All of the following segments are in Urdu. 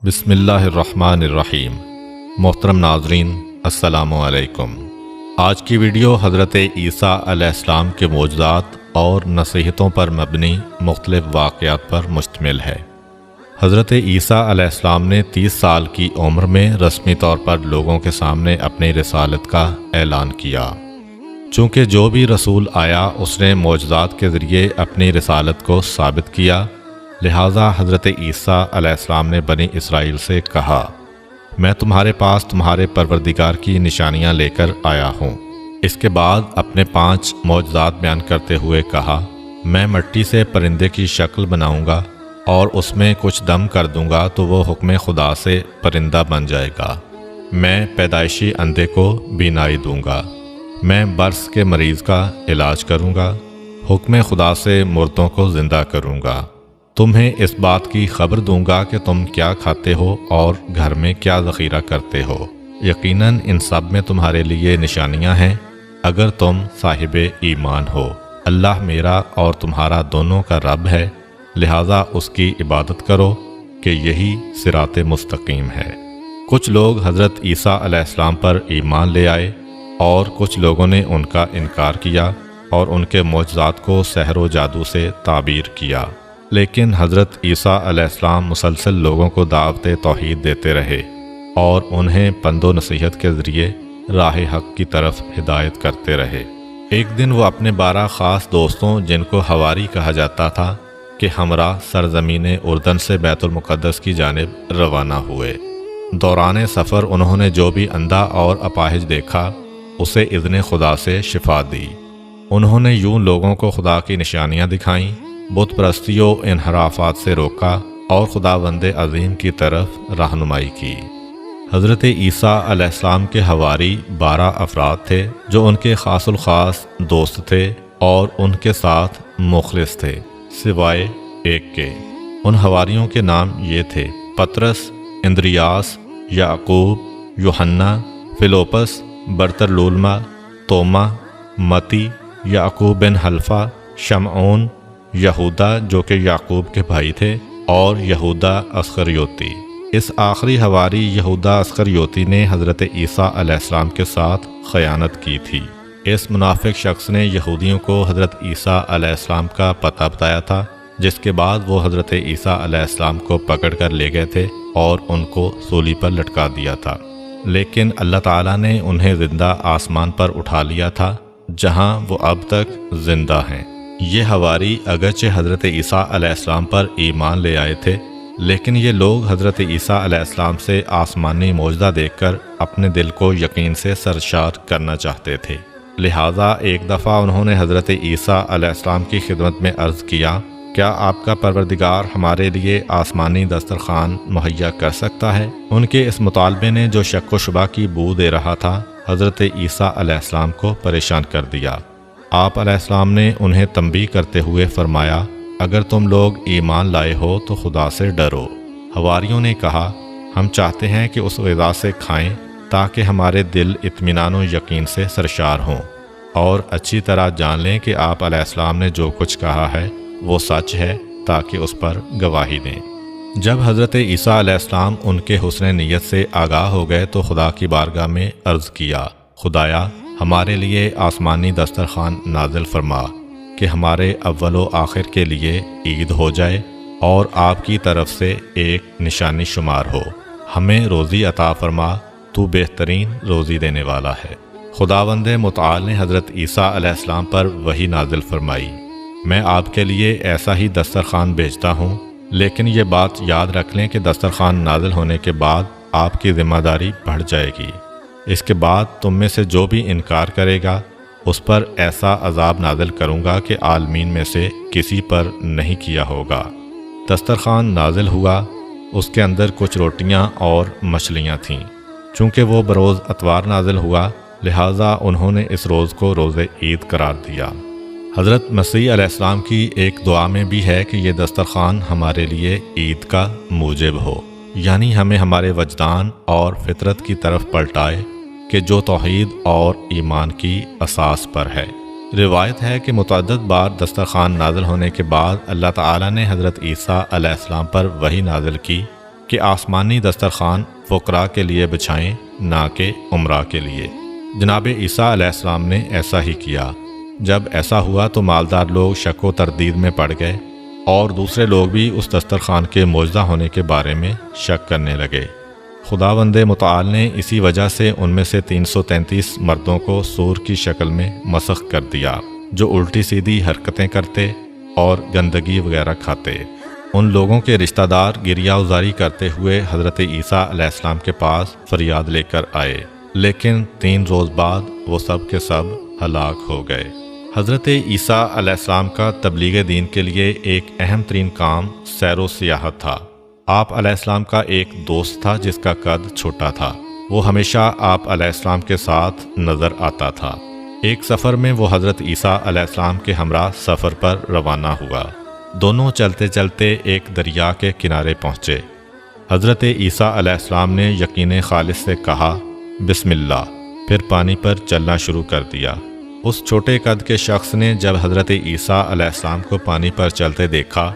بسم اللہ الرحمن الرحیم۔ محترم ناظرین، السلام علیکم۔ آج کی ویڈیو حضرت عیسیٰ علیہ السلام کے معجزات اور نصیحتوں پر مبنی مختلف واقعات پر مشتمل ہے۔ حضرت عیسیٰ علیہ السلام نے 30 سال کی عمر میں رسمی طور پر لوگوں کے سامنے اپنی رسالت کا اعلان کیا۔ چونکہ جو بھی رسول آیا اس نے معجزات کے ذریعے اپنی رسالت کو ثابت کیا، لہٰذا حضرت عیسیٰ علیہ السلام نے بنی اسرائیل سے کہا، میں تمہارے پاس تمہارے پروردگار کی نشانیاں لے کر آیا ہوں۔ اس کے بعد اپنے 5 معجزات بیان کرتے ہوئے کہا، میں مٹی سے پرندے کی شکل بناؤں گا اور اس میں کچھ دم کر دوں گا تو وہ حکم خدا سے پرندہ بن جائے گا۔ میں پیدائشی اندھے کو بینائی دوں گا۔ میں برس کے مریض کا علاج کروں گا۔ حکم خدا سے مردوں کو زندہ کروں گا۔ تمہیں اس بات کی خبر دوں گا کہ تم کیا کھاتے ہو اور گھر میں کیا ذخیرہ کرتے ہو۔ یقیناً ان سب میں تمہارے لیے نشانیاں ہیں اگر تم صاحب ایمان ہو۔ اللہ میرا اور تمہارا دونوں کا رب ہے، لہٰذا اس کی عبادت کرو کہ یہی صراط مستقیم ہے۔ کچھ لوگ حضرت عیسیٰ علیہ السلام پر ایمان لے آئے اور کچھ لوگوں نے ان کا انکار کیا اور ان کے معجزات کو سحر و جادو سے تعبیر کیا۔ لیکن حضرت عیسیٰ علیہ السلام مسلسل لوگوں کو دعوت توحید دیتے رہے اور انہیں پند و نصیحت کے ذریعے راہ حق کی طرف ہدایت کرتے رہے۔ ایک دن وہ اپنے 12 خاص دوستوں، جن کو حواری کہا جاتا تھا، کہ ہمراہ سرزمین اردن سے بیت المقدس کی جانب روانہ ہوئے۔ دوران سفر انہوں نے جو بھی اندھا اور اپاہج دیکھا اسے اذن خدا سے شفا دی۔ انہوں نے یوں لوگوں کو خدا کی نشانیاں دکھائیں، بت پرستی و انحرافات سے روکا اور خداوند عظیم کی طرف رہنمائی کی۔ حضرت عیسیٰ علیہ السلام کے حواری 12 افراد تھے جو ان کے خاص الخاص دوست تھے اور ان کے ساتھ مخلص تھے، سوائے ایک کے۔ ان حواریوں کے نام یہ تھے: پطرس، اندریاس، یعقوب، یوحنا، فیلوپس، برتلولما، توما، متی، یعقوب بن حلفہ، شمعون، یہودا جو کہ یعقوب کے بھائی تھے، اور یہودا اسخریوتی۔ اس آخری حواری یہودا اسخریوتی نے حضرت عیسیٰ علیہ السلام کے ساتھ خیانت کی تھی۔ اس منافق شخص نے یہودیوں کو حضرت عیسیٰ علیہ السلام کا پتہ بتایا تھا، جس کے بعد وہ حضرت عیسیٰ علیہ السلام کو پکڑ کر لے گئے تھے اور ان کو سولی پر لٹکا دیا تھا۔ لیکن اللہ تعالیٰ نے انہیں زندہ آسمان پر اٹھا لیا تھا، جہاں وہ اب تک زندہ ہیں۔ یہ حواری اگرچہ حضرت عیسیٰ علیہ السلام پر ایمان لے آئے تھے، لیکن یہ لوگ حضرت عیسیٰ علیہ السلام سے آسمانی معجزہ دیکھ کر اپنے دل کو یقین سے سرشار کرنا چاہتے تھے۔ لہٰذا ایک دفعہ انہوں نے حضرت عیسیٰ علیہ السلام کی خدمت میں عرض کیا، کیا آپ کا پروردگار ہمارے لیے آسمانی دسترخوان مہیا کر سکتا ہے؟ ان کے اس مطالبے نے جو شک و شبہ کی بو دے رہا تھا، حضرت عیسیٰ علیہ السلام کو پریشان کر دیا۔ آپ علیہ السلام نے انہیں تنبیہ کرتے ہوئے فرمایا، اگر تم لوگ ایمان لائے ہو تو خدا سے ڈرو۔ حواریوں نے کہا، ہم چاہتے ہیں کہ اس غذا سے کھائیں تاکہ ہمارے دل اطمینان و یقین سے سرشار ہوں اور اچھی طرح جان لیں کہ آپ علیہ السلام نے جو کچھ کہا ہے وہ سچ ہے، تاکہ اس پر گواہی دیں۔ جب حضرت عیسیٰ علیہ السلام ان کے حسن نیت سے آگاہ ہو گئے تو خدا کی بارگاہ میں عرض کیا، خدایا ہمارے لیے آسمانی دسترخوان نازل فرما کہ ہمارے اول و آخر کے لیے عید ہو جائے اور آپ کی طرف سے ایک نشانی شمار ہو۔ ہمیں روزی عطا فرما، تو بہترین روزی دینے والا ہے۔ خداوند متعال نے حضرت عیسیٰ علیہ السلام پر وحی نازل فرمائی، میں آپ کے لیے ایسا ہی دسترخوان بھیجتا ہوں، لیکن یہ بات یاد رکھ لیں کہ دسترخوان نازل ہونے کے بعد آپ کی ذمہ داری بڑھ جائے گی۔ اس کے بعد تم میں سے جو بھی انکار کرے گا اس پر ایسا عذاب نازل کروں گا کہ عالمین میں سے کسی پر نہیں کیا ہوگا۔ دسترخوان نازل ہوا، اس کے اندر کچھ روٹیاں اور مچھلیاں تھیں۔ چونکہ وہ بروز اتوار نازل ہوا، لہٰذا انہوں نے اس روز کو روز عید قرار دیا۔ حضرت مسیح علیہ السلام کی ایک دعا میں بھی ہے کہ یہ دسترخوان ہمارے لیے عید کا موجب ہو، یعنی ہمیں ہمارے وجدان اور فطرت کی طرف پلٹائے کہ جو توحید اور ایمان کی اساس پر ہے۔ روایت ہے کہ متعدد بار دسترخوان نازل ہونے کے بعد اللہ تعالیٰ نے حضرت عیسیٰ علیہ السلام پر وحی نازل کی کہ آسمانی دسترخوان فقراء کے لیے بچھائیں، نہ کہ عمراء کے لیے۔ جناب عیسیٰ علیہ السلام نے ایسا ہی کیا۔ جب ایسا ہوا تو مالدار لوگ شک و تردید میں پڑ گئے اور دوسرے لوگ بھی اس دسترخوان کے معجزہ ہونے کے بارے میں شک کرنے لگے۔ خداوند متعال نے اسی وجہ سے ان میں سے 333 مردوں کو سور کی شکل میں مسخ کر دیا، جو الٹی سیدھی حرکتیں کرتے اور گندگی وغیرہ کھاتے۔ ان لوگوں کے رشتہ دار گریہ ازاری کرتے ہوئے حضرت عیسیٰ علیہ السلام کے پاس فریاد لے کر آئے، لیکن 3 روز بعد وہ سب کے سب ہلاک ہو گئے۔ حضرت عیسیٰ علیہ السلام کا تبلیغ دین کے لیے ایک اہم ترین کام سیر و سیاحت تھا۔ آپ علیہ السلام کا ایک دوست تھا جس کا قد چھوٹا تھا۔ وہ ہمیشہ آپ علیہ السلام کے ساتھ نظر آتا تھا۔ ایک سفر میں وہ حضرت عیسیٰ علیہ السلام کے ہمراہ سفر پر روانہ ہوا۔ دونوں چلتے چلتے ایک دریا کے کنارے پہنچے۔ حضرت عیسیٰ علیہ السلام نے یقین خالص سے کہا بسم اللہ، پھر پانی پر چلنا شروع کر دیا۔ اس چھوٹے قد کے شخص نے جب حضرت عیسیٰ علیہ السلام کو پانی پر چلتے دیکھا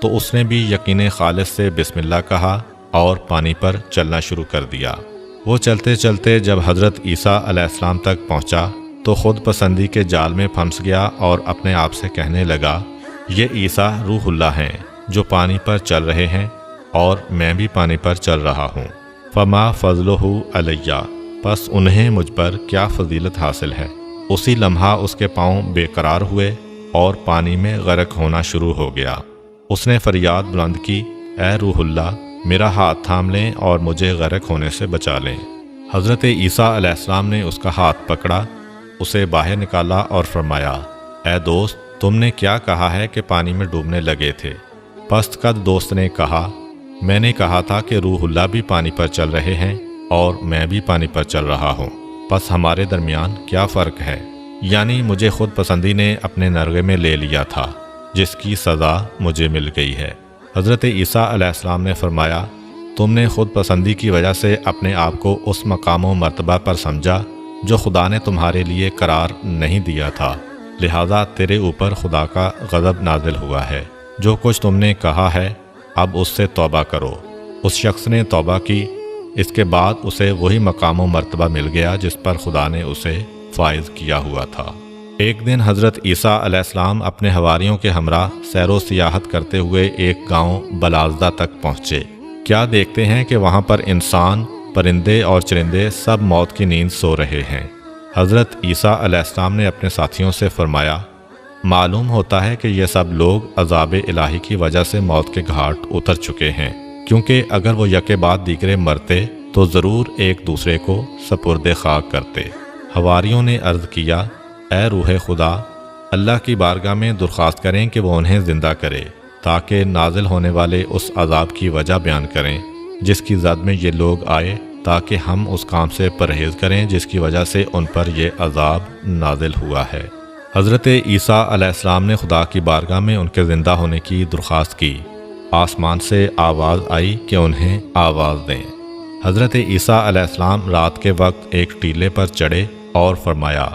تو اس نے بھی یقین خالص سے بسم اللہ کہا اور پانی پر چلنا شروع کر دیا۔ وہ چلتے چلتے جب حضرت عیسیٰ علیہ السلام تک پہنچا تو خود پسندی کے جال میں پھنس گیا اور اپنے آپ سے کہنے لگا، یہ عیسیٰ روح اللہ ہیں جو پانی پر چل رہے ہیں اور میں بھی پانی پر چل رہا ہوں۔ فما فضلہ علیہ، پس انہیں مجھ پر کیا فضیلت حاصل ہے۔ اسی لمحہ اس کے پاؤں بے قرار ہوئے اور پانی میں غرق ہونا شروع ہو گیا۔ اس نے فریاد بلند کی، اے روح اللہ، میرا ہاتھ تھام لیں اور مجھے غرق ہونے سے بچا لیں۔ حضرت عیسیٰ علیہ السلام نے اس کا ہاتھ پکڑا، اسے باہر نکالا اور فرمایا، اے دوست، تم نے کیا کہا ہے کہ پانی میں ڈوبنے لگے تھے؟ پست قد دوست نے کہا، میں نے کہا تھا کہ روح اللہ بھی پانی پر چل رہے ہیں اور میں بھی پانی پر چل رہا ہوں، پس ہمارے درمیان کیا فرق ہے؟ یعنی مجھے خود پسندی نے اپنے نرغے میں لے لیا تھا، جس کی سزا مجھے مل گئی ہے۔ حضرت عیسیٰ علیہ السلام نے فرمایا، تم نے خود پسندی کی وجہ سے اپنے آپ کو اس مقام و مرتبہ پر سمجھا جو خدا نے تمہارے لیے قرار نہیں دیا تھا، لہذا تیرے اوپر خدا کا غضب نازل ہوا ہے۔ جو کچھ تم نے کہا ہے اب اس سے توبہ کرو۔ اس شخص نے توبہ کی، اس کے بعد اسے وہی مقام و مرتبہ مل گیا جس پر خدا نے اسے فائز کیا ہوا تھا۔ ایک دن حضرت عیسیٰ علیہ السلام اپنے حواریوں کے ہمراہ سیر و سیاحت کرتے ہوئے ایک گاؤں بلازدہ تک پہنچے۔ کیا دیکھتے ہیں کہ وہاں پر انسان، پرندے اور چرندے سب موت کی نیند سو رہے ہیں۔ حضرت عیسیٰ علیہ السلام نے اپنے ساتھیوں سے فرمایا، معلوم ہوتا ہے کہ یہ سب لوگ عذاب الہی کی وجہ سے موت کے گھاٹ اتر چکے ہیں، کیونکہ اگر وہ یکے بعد دیگرے مرتے تو ضرور ایک دوسرے کو سپرد خاک کرتے۔ حواریوں نے عرض کیا، اے روح خدا، اللہ کی بارگاہ میں درخواست کریں کہ وہ انہیں زندہ کرے تاکہ نازل ہونے والے اس عذاب کی وجہ بیان کریں جس کی زد میں یہ لوگ آئے، تاکہ ہم اس کام سے پرہیز کریں جس کی وجہ سے ان پر یہ عذاب نازل ہوا ہے۔ حضرت عیسیٰ علیہ السلام نے خدا کی بارگاہ میں ان کے زندہ ہونے کی درخواست کی۔ آسمان سے آواز آئی کہ انہیں آواز دیں۔ حضرت عیسیٰ علیہ السلام رات کے وقت ایک ٹیلے پر چڑھے اور فرمایا،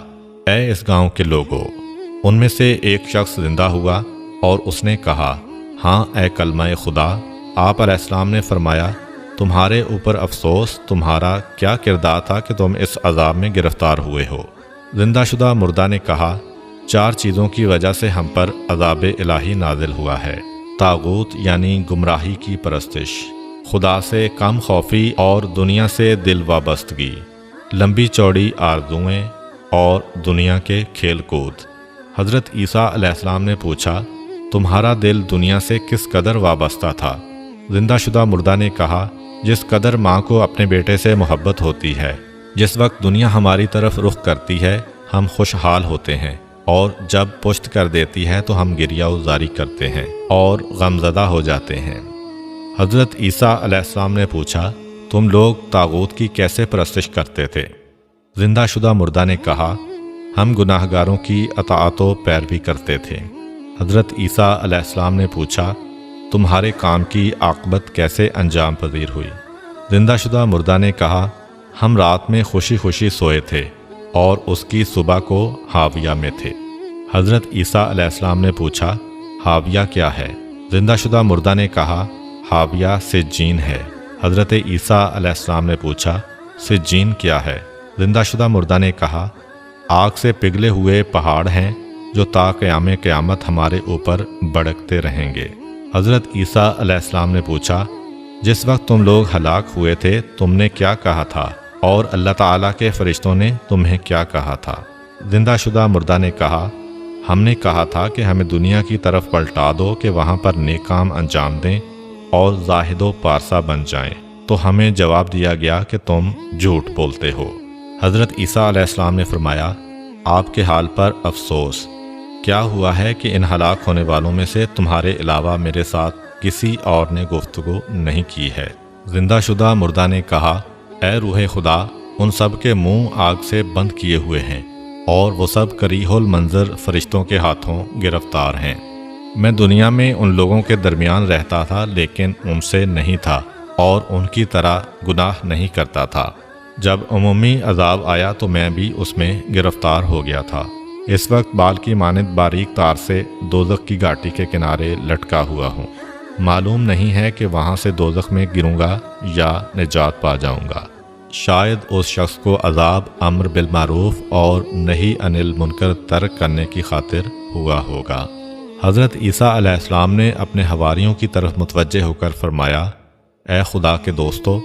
اے اس گاؤں کے لوگوں۔ ان میں سے ایک شخص زندہ ہوا اور اس نے کہا، ہاں اے کلمہ خدا۔ آپ علیہ السلام نے فرمایا، تمہارے اوپر افسوس، تمہارا کیا کردار تھا کہ تم اس عذاب میں گرفتار ہوئے ہو؟ زندہ شدہ مردہ نے کہا، 4 چیزوں کی وجہ سے ہم پر عذاب الہی نازل ہوا ہے۔ طاغوت یعنی گمراہی کی پرستش، خدا سے کم خوفی اور دنیا سے دل وابستگی، لمبی چوڑی آرزوئیں اور دنیا کے کھیل کود۔ حضرت عیسیٰ علیہ السلام نے پوچھا، تمہارا دل دنیا سے کس قدر وابستہ تھا؟ زندہ شدہ مردہ نے کہا، جس قدر ماں کو اپنے بیٹے سے محبت ہوتی ہے۔ جس وقت دنیا ہماری طرف رخ کرتی ہے ہم خوشحال ہوتے ہیں، اور جب پشت کر دیتی ہے تو ہم گریہ ازاری کرتے ہیں اور غمزدہ ہو جاتے ہیں۔ حضرت عیسیٰ علیہ السلام نے پوچھا، تم لوگ طاغوت کی کیسے پرستش کرتے تھے؟ زندہ شدہ مردہ نے کہا، ہم گناہ گاروں کی اطاعت و پیروی کرتے تھے۔ حضرت عیسیٰ علیہ السلام نے پوچھا، تمہارے کام کی عاقبت کیسے انجام پذیر ہوئی؟ زندہ شدہ مردہ نے کہا، ہم رات میں خوشی خوشی سوئے تھے اور اس کی صبح کو حاویہ میں تھے۔ حضرت عیسیٰ علیہ السلام نے پوچھا، حاویہ کیا ہے؟ زندہ شدہ مردہ نے کہا، حاویہ سجین ہے۔ حضرت عیسیٰ علیہ السلام نے پوچھا سجین کیا ہے؟ زندہ شدہ مردہ نے کہا آگ سے پگھلے ہوئے پہاڑ ہیں جو تا قیام قیامت ہمارے اوپر بڑکتے رہیں گے۔ حضرت عیسیٰ علیہ السلام نے پوچھا جس وقت تم لوگ ہلاک ہوئے تھے تم نے کیا کہا تھا اور اللہ تعالیٰ کے فرشتوں نے تمہیں کیا کہا تھا؟ زندہ شدہ مردہ نے کہا ہم نے کہا تھا کہ ہمیں دنیا کی طرف پلٹا دو کہ وہاں پر نیک کام انجام دیں اور زاہد و پارسا بن جائیں، تو ہمیں جواب دیا گیا کہ تم جھوٹ بولتے ہو۔ حضرت عیسیٰ علیہ السلام نے فرمایا آپ کے حال پر افسوس، کیا ہوا ہے کہ ان ہلاک ہونے والوں میں سے تمہارے علاوہ میرے ساتھ کسی اور نے گفتگو نہیں کی ہے؟ زندہ شدہ مردہ نے کہا اے روح خدا، ان سب کے منہ آگ سے بند کیے ہوئے ہیں اور وہ سب کریہ المنظر فرشتوں کے ہاتھوں گرفتار ہیں۔ میں دنیا میں ان لوگوں کے درمیان رہتا تھا لیکن ان سے نہیں تھا اور ان کی طرح گناہ نہیں کرتا تھا۔ جب عمومی عذاب آیا تو میں بھی اس میں گرفتار ہو گیا تھا۔ اس وقت بال کی مانند باریک تار سے دوزخ کی گھاٹی کے کنارے لٹکا ہوا ہوں۔ معلوم نہیں ہے کہ وہاں سے دوزخ میں گروں گا یا نجات پا جاؤں گا۔ شاید اس شخص کو عذاب امر بالمعروف اور نہی عن المنکر ترک کرنے کی خاطر ہوا ہوگا۔ حضرت عیسیٰ علیہ السلام نے اپنے حواریوں کی طرف متوجہ ہو کر فرمایا اے خدا کے دوستو،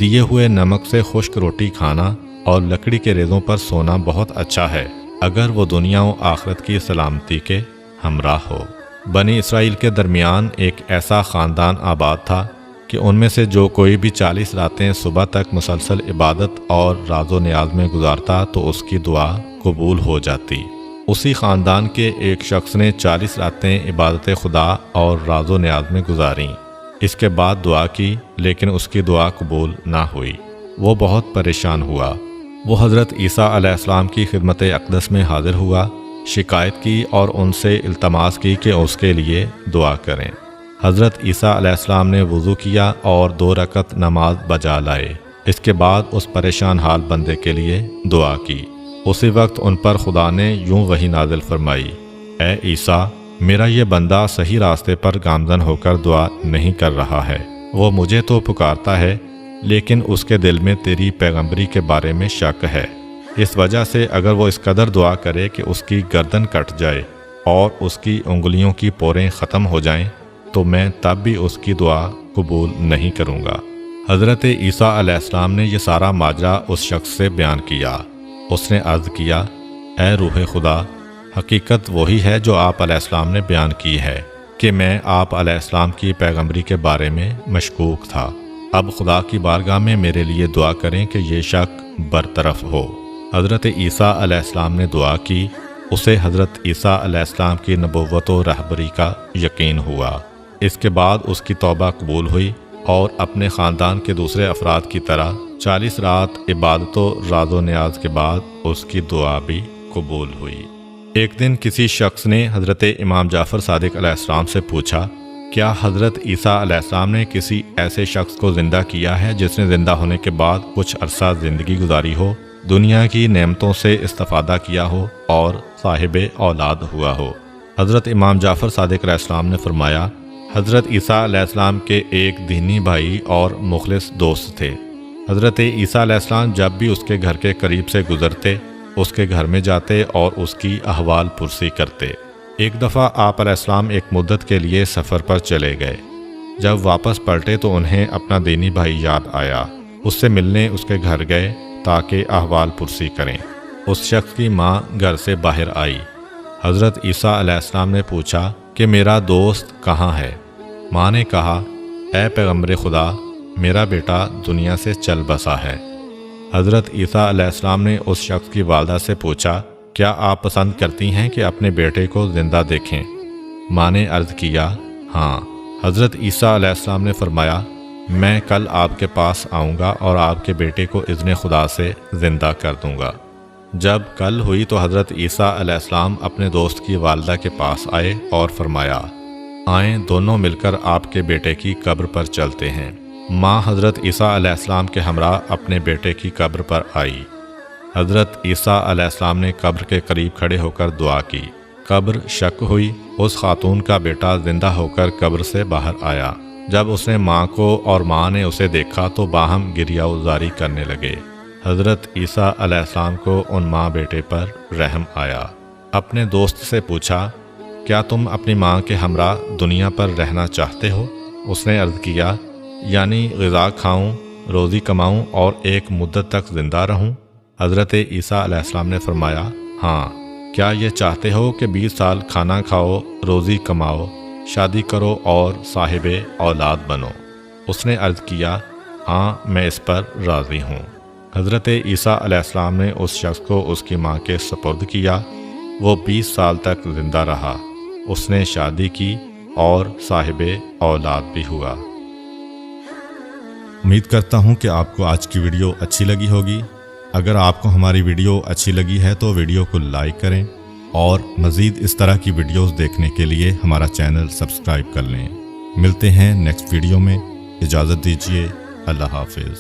دیے ہوئے نمک سے خشک روٹی کھانا اور لکڑی کے ریزوں پر سونا بہت اچھا ہے اگر وہ دنیا و آخرت کی سلامتی کے ہمراہ ہو۔ بنی اسرائیل کے درمیان ایک ایسا خاندان آباد تھا کہ ان میں سے جو کوئی بھی 40 راتیں صبح تک مسلسل عبادت اور راز و نیاز میں گزارتا تو اس کی دعا قبول ہو جاتی۔ اسی خاندان کے ایک شخص نے 40 راتیں عبادت خدا اور راز و نیاز میں گزاریں۔ اس کے بعد دعا کی لیکن اس کی دعا قبول نہ ہوئی۔ وہ بہت پریشان ہوا۔ وہ حضرت عیسیٰ علیہ السلام کی خدمت اقدس میں حاضر ہوا، شکایت کی اور ان سے التماس کی کہ اس کے لیے دعا کریں۔ حضرت عیسیٰ علیہ السلام نے وضو کیا اور 2 رکعت نماز بجا لائے۔ اس کے بعد اس پریشان حال بندے کے لیے دعا کی۔ اسی وقت ان پر خدا نے یوں وحی نازل فرمائی اے عیسیٰ، میرا یہ بندہ صحیح راستے پر گامزن ہو کر دعا نہیں کر رہا ہے۔ وہ مجھے تو پکارتا ہے لیکن اس کے دل میں تیری پیغمبری کے بارے میں شک ہے۔ اس وجہ سے اگر وہ اس قدر دعا کرے کہ اس کی گردن کٹ جائے اور اس کی انگلیوں کی پوریں ختم ہو جائیں تو میں تب بھی اس کی دعا قبول نہیں کروں گا۔ حضرت عیسیٰ علیہ السلام نے یہ سارا ماجرا اس شخص سے بیان کیا۔ اس نے عرض کیا اے روح خدا، حقیقت وہی ہے جو آپ علیہ السلام نے بیان کی ہے کہ میں آپ علیہ السلام کی پیغمبری کے بارے میں مشکوک تھا۔ اب خدا کی بارگاہ میں میرے لیے دعا کریں کہ یہ شک برطرف ہو۔ حضرت عیسیٰ علیہ السلام نے دعا کی۔ اسے حضرت عیسیٰ علیہ السلام کی نبوت و رہبری کا یقین ہوا۔ اس کے بعد اس کی توبہ قبول ہوئی اور اپنے خاندان کے دوسرے افراد کی طرح 40 رات عبادت و راز و نیاز کے بعد اس کی دعا بھی قبول ہوئی۔ ایک دن کسی شخص نے حضرت امام جعفر صادق علیہ السلام سے پوچھا کیا حضرت عیسیٰ علیہ السلام نے کسی ایسے شخص کو زندہ کیا ہے جس نے زندہ ہونے کے بعد کچھ عرصہ زندگی گزاری ہو، دنیا کی نعمتوں سے استفادہ کیا ہو اور صاحب اولاد ہوا ہو؟ حضرت امام جعفر صادق علیہ السلام نے فرمایا حضرت عیسیٰ علیہ السلام کے ایک دینی بھائی اور مخلص دوست تھے۔ حضرت عیسیٰ علیہ السلام جب بھی اس کے گھر کے قریب سے گزرتے اس کے گھر میں جاتے اور اس کی احوال پرسی کرتے۔ ایک دفعہ آپ علیہ السلام ایک مدت کے لیے سفر پر چلے گئے۔ جب واپس پلٹے تو انہیں اپنا دینی بھائی یاد آیا۔ اس سے ملنے اس کے گھر گئے تاکہ احوال پرسی کریں۔ اس شخص کی ماں گھر سے باہر آئی۔ حضرت عیسیٰ علیہ السلام نے پوچھا کہ میرا دوست کہاں ہے؟ ماں نے کہا اے پیغمبر خدا، میرا بیٹا دنیا سے چل بسا ہے۔ حضرت عیسیٰ علیہ السلام نے اس شخص کی والدہ سے پوچھا کیا آپ پسند کرتی ہیں کہ اپنے بیٹے کو زندہ دیکھیں؟ ماں نے عرض کیا ہاں۔ حضرت عیسیٰ علیہ السلام نے فرمایا میں کل آپ کے پاس آؤں گا اور آپ کے بیٹے کو اذن خدا سے زندہ کر دوں گا۔ جب کل ہوئی تو حضرت عیسیٰ علیہ السلام اپنے دوست کی والدہ کے پاس آئے اور فرمایا آئیں دونوں مل کر آپ کے بیٹے کی قبر پر چلتے ہیں۔ ماں حضرت عیسیٰ علیہ السلام کے ہمراہ اپنے بیٹے کی قبر پر آئی۔ حضرت عیسیٰ علیہ السلام نے قبر کے قریب کھڑے ہو کر دعا کی۔ قبر شک ہوئی۔ اس خاتون کا بیٹا زندہ ہو کر قبر سے باہر آیا۔ جب اس نے ماں کو اور ماں نے اسے دیکھا تو باہم گریہ ازاری کرنے لگے۔ حضرت عیسیٰ علیہ السلام کو ان ماں بیٹے پر رحم آیا۔ اپنے دوست سے پوچھا، کیا تم اپنی ماں کے ہمراہ دنیا پر رہنا چاہتے ہو؟ اس نے عرض کیا، یعنی غذا کھاؤں، روزی کماؤں اور ایک مدت تک زندہ رہوں؟ حضرت عیسیٰ علیہ السلام نے فرمایا، ہاں۔ کیا یہ چاہتے ہو کہ 20 سال کھانا کھاؤ، روزی کماؤ، شادی کرو اور صاحب اولاد بنو؟ اس نے عرض کیا، ہاں میں اس پر راضی ہوں۔ حضرت عیسیٰ علیہ السلام نے اس شخص کو اس کی ماں کے سپرد کیا۔ وہ 20 سال تک زندہ رہا۔ اس نے شادی کی اور صاحب اولاد بھی ہوا۔ امید کرتا ہوں کہ آپ کو آج کی ویڈیو اچھی لگی ہوگی۔ اگر آپ کو ہماری ویڈیو اچھی لگی ہے تو ویڈیو کو لائک کریں اور مزید اس طرح کی ویڈیوز دیکھنے کے لیے ہمارا چینل سبسکرائب کر لیں۔ ملتے ہیں نیکسٹ ویڈیو میں۔ اجازت دیجیے، اللہ حافظ۔